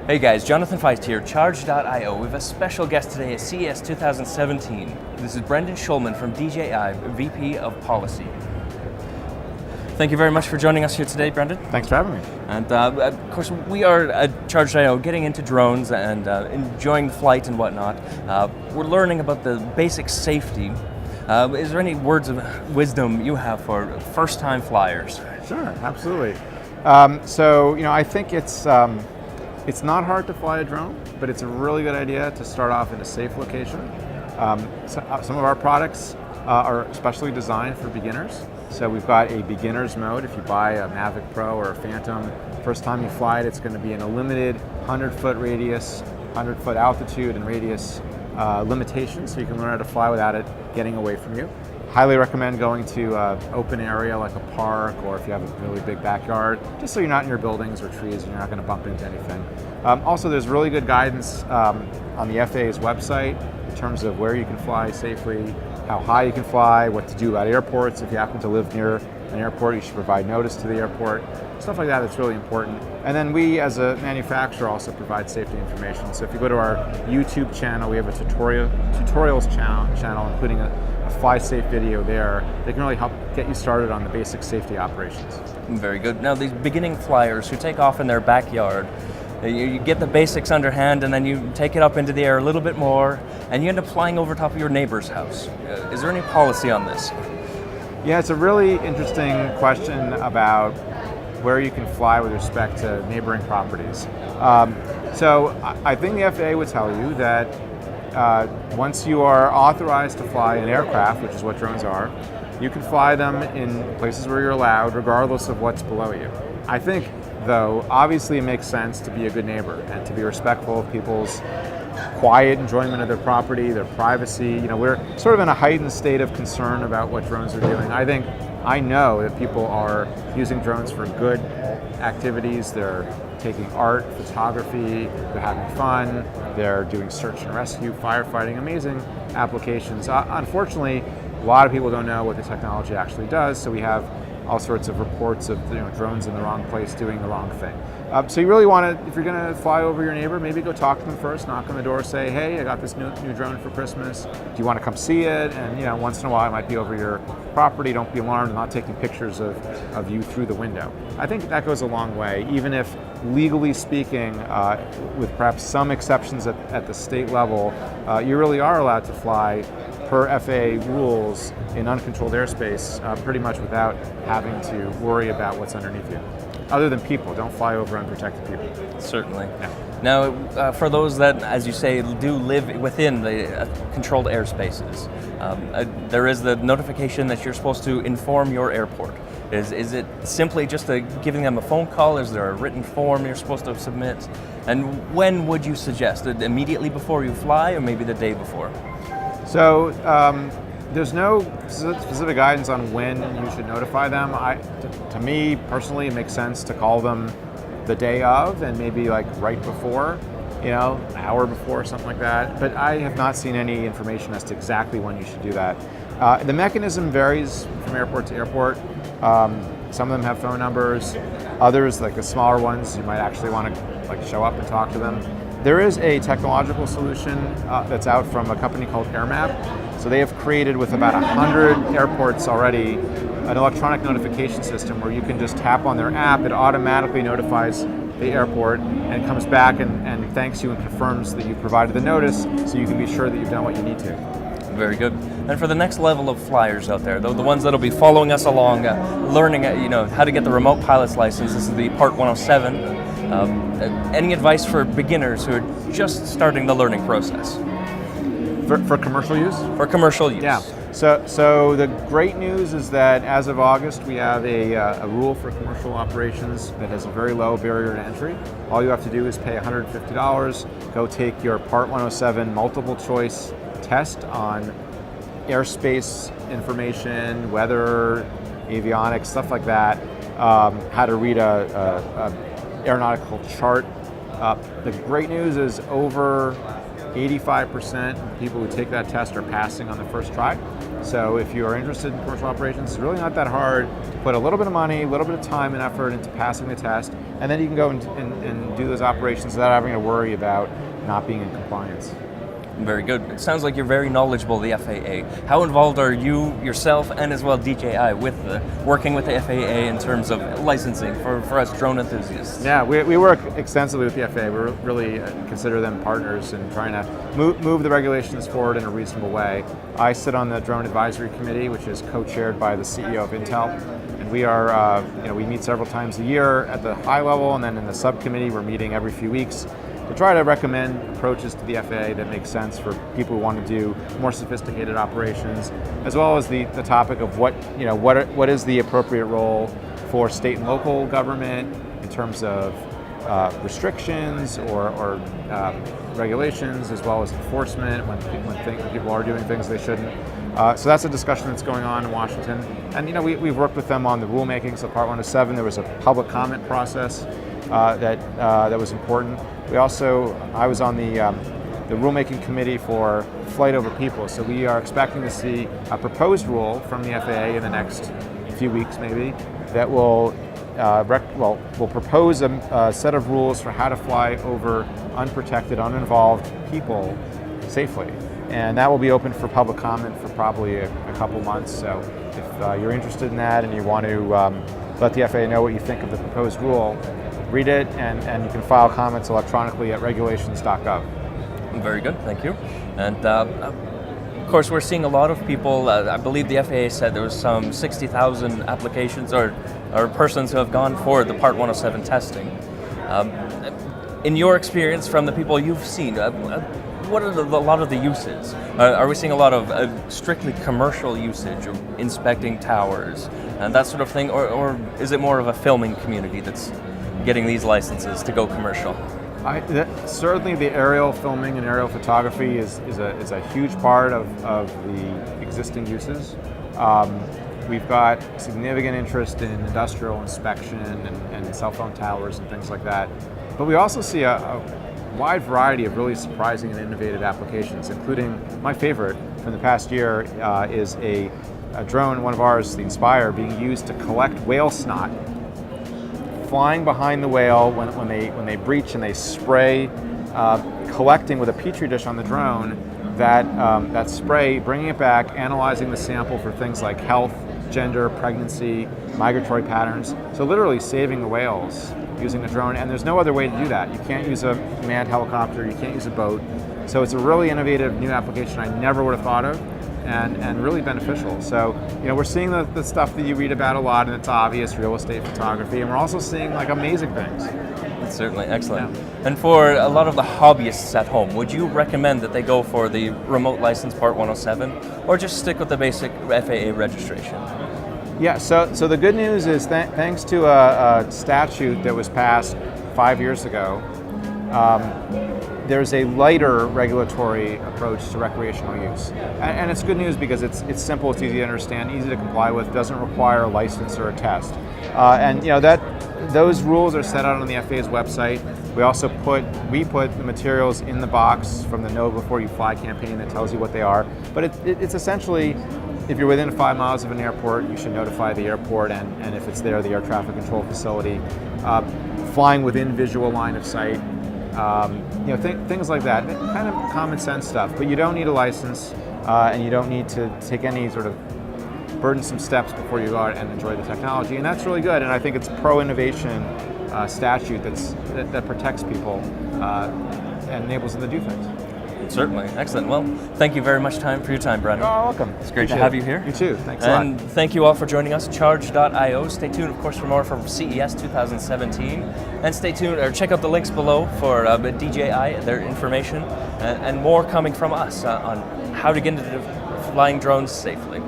Hey guys, Jonathan Feist here, Charge.io. We have a special guest today at CES 2017. This is Brendan Schulman from DJI, VP of Policy. Thank you very much for joining us here today, Brendan. Thanks for having me. And of course, we are at Charge.io getting into drones and enjoying the flight and whatnot. We're learning about the basic safety. Is there any words of wisdom you have for first-time flyers? Sure, absolutely. I think it's not hard to fly a drone, but it's a really good idea to start off in a safe location. Some of our products are especially designed for beginners. So we've got a beginner's mode. If you buy a Mavic Pro or a Phantom, first time you fly it, it's going to be in a limited 100-foot radius, 100-foot altitude and radius limitation, so you can learn how to fly without it getting away from you. Highly recommend going to an open area like a park, or if you have a really big backyard, just so you're not in your buildings or trees and you're not going to bump into anything. Also, there's really good guidance on the FAA's website in terms of where you can fly safely, how high you can fly, what to do about airports. If you happen to live near an airport, you should provide notice to the airport. Stuff like that's really important. And then we, as a manufacturer, also provide safety information. So if you go to our YouTube channel, we have a tutorials channel including a fly safe video there. They can really help get you started on the basic safety operations. Very good. Now, these beginning flyers who take off in their backyard, you get the basics underhand and then you take it up into the air a little bit more and you end up flying over top of your neighbor's house. Is there any policy on this? Yeah, it's a really interesting question about where you can fly with respect to neighboring properties. So I think the FAA would tell you that once you are authorized to fly an aircraft, which is what drones are, you can fly them in places where you're allowed, regardless of what's below you. I think, though, obviously it makes sense to be a good neighbor and to be respectful of people's quiet enjoyment of their property, their privacy. You know, we're sort of in a heightened state of concern about what drones are doing. I know that people are using drones for good activities. They're taking art, photography, they're having fun, they're doing search and rescue, firefighting, amazing applications. Unfortunately, a lot of people don't know what the technology actually does, so we have all sorts of reports of drones in the wrong place doing the wrong thing. So you really want to, if you're going to fly over your neighbor, maybe go talk to them first, knock on the door, say, hey, I got this new drone for Christmas. Do you want to come see it? And once in a while it might be over your property. Don't be alarmed. I'm not taking pictures of you through the window. I think that goes a long way, even if legally speaking, with perhaps some exceptions at the state level, you really are allowed to fly per FAA rules in uncontrolled airspace pretty much without having to worry about what's underneath you. Other than people, don't fly over unprotected people. Certainly. Yeah. Now, for those that, as you say, do live within the controlled airspaces, there is the notification that you're supposed to inform your airport. Is it simply just giving them a phone call? Is there a written form you're supposed to submit? And when would you suggest? Immediately before you fly, or maybe the day before? So there's no specific guidance on when you should notify them. To me personally, it makes sense to call them the day of and maybe like right before, an hour before, something like that. But I have not seen any information as to exactly when you should do that. The mechanism varies from airport to airport. Some of them have phone numbers. Others, like the smaller ones, you might actually want to show up and talk to them. There is a technological solution that's out from a company called AirMap. So they have created with about 100 airports already an electronic notification system where you can just tap on their app, it automatically notifies the airport and comes back and thanks you and confirms that you provided the notice, so you can be sure that you've done what you need to. Very good. And for the next level of flyers out there, the ones that'll be following us along, learning how to get the remote pilot's license, this is the Part 107. Any advice for beginners who are just starting the learning process? For commercial use? For commercial use. Yeah. So the great news is that as of August, we have a rule for commercial operations that has a very low barrier to entry. All you have to do is pay $150, go take your Part 107 multiple choice test on airspace information, weather, avionics, stuff like that, how to read a aeronautical chart. The great news is over 85% of people who take that test are passing on the first try. So if you are interested in commercial operations, it's really not that hard to put a little bit of money, a little bit of time and effort into passing the test, and then you can go and do those operations without having to worry about not being in compliance. Very good. It sounds like you're very knowledgeable of the FAA. How involved are you yourself and as well DJI with working with the FAA in terms of licensing for us drone enthusiasts? Yeah, we work extensively with the FAA. We really consider them partners in trying to move the regulations forward in a reasonable way. I sit on the Drone Advisory Committee, which is co-chaired by the CEO of Intel. And we are, we meet several times a year at the high level, and then in the subcommittee, we're meeting every few weeks to try to recommend approaches to the FAA that make sense for people who want to do more sophisticated operations, as well as the topic of what is the appropriate role for state and local government in terms of restrictions or regulations, as well as enforcement when people are doing things they shouldn't. So that's a discussion that's going on in Washington. And we've worked with them on the rulemaking. So Part 107, there was a public comment process that was important. I was on the rulemaking committee for flight over people. So we are expecting to see a proposed rule from the FAA in the next few weeks, maybe, that will propose a set of rules for how to fly over unprotected, uninvolved people safely. And that will be open for public comment for probably a couple months. So if you're interested in that and you want to let the FAA know what you think of the proposed rule, read it, and you can file comments electronically at regulations.gov. Very good, thank you. And of course, we're seeing a lot of people, I believe the FAA said there was some 60,000 applications or persons who have gone for the Part 107 testing. In your experience from the people you've seen, what are a lot of the uses? Are we seeing a lot of strictly commercial usage of inspecting towers and that sort of thing, or is it more of a filming community that's getting these licenses to go commercial? Certainly the aerial filming and aerial photography is a huge part of the existing uses. We've got significant interest in industrial inspection and cell phone towers and things like that. But we also see a wide variety of really surprising and innovative applications, including my favorite from the past year is a drone, one of ours, the Inspire, being used to collect whale snot, flying behind the whale when they breach, and they spray, collecting with a petri dish on the drone that spray, bringing it back, analyzing the sample for things like health, gender, pregnancy, migratory patterns. So literally saving the whales using a drone, and there's no other way to do that. You can't use a manned helicopter, you can't use a boat. So it's a really innovative new application I never would have thought of, and really beneficial. So we're seeing the stuff that you read about a lot, and it's obvious, real estate photography, and we're also seeing like amazing things. That's certainly excellent. Yeah. And for a lot of the hobbyists at home, would you recommend that they go for the remote license Part 107, or just stick with the basic FAA registration? Yeah, so the good news is thanks to a statute that was passed 5 years ago, there's a lighter regulatory approach to recreational use. And it's good news because it's simple, it's easy to understand, easy to comply with, doesn't require a license or a test. And those rules are set out on the FAA's website. We put the materials in the box from the Know Before You Fly campaign that tells you what they are. But it's essentially, if you're within 5 miles of an airport, you should notify the airport, and if it's there, the air traffic control facility. Flying within visual line of sight, things like that. Kind of common sense stuff, but you don't need a license, and you don't need to take any sort of burdensome steps before you go out and enjoy the technology, and that's really good. And I think it's pro-innovation statute that protects people and enables them to do things. Certainly. Excellent. Well, thank you very much for your time, Brandon. Oh, welcome. It's great to have you here. You too. Thanks a lot. And thank you all for joining us. Charge.io. Stay tuned, of course, for more from CES 2017. And stay tuned, or check out the links below for DJI, their information, and more coming from us on how to get into flying drones safely.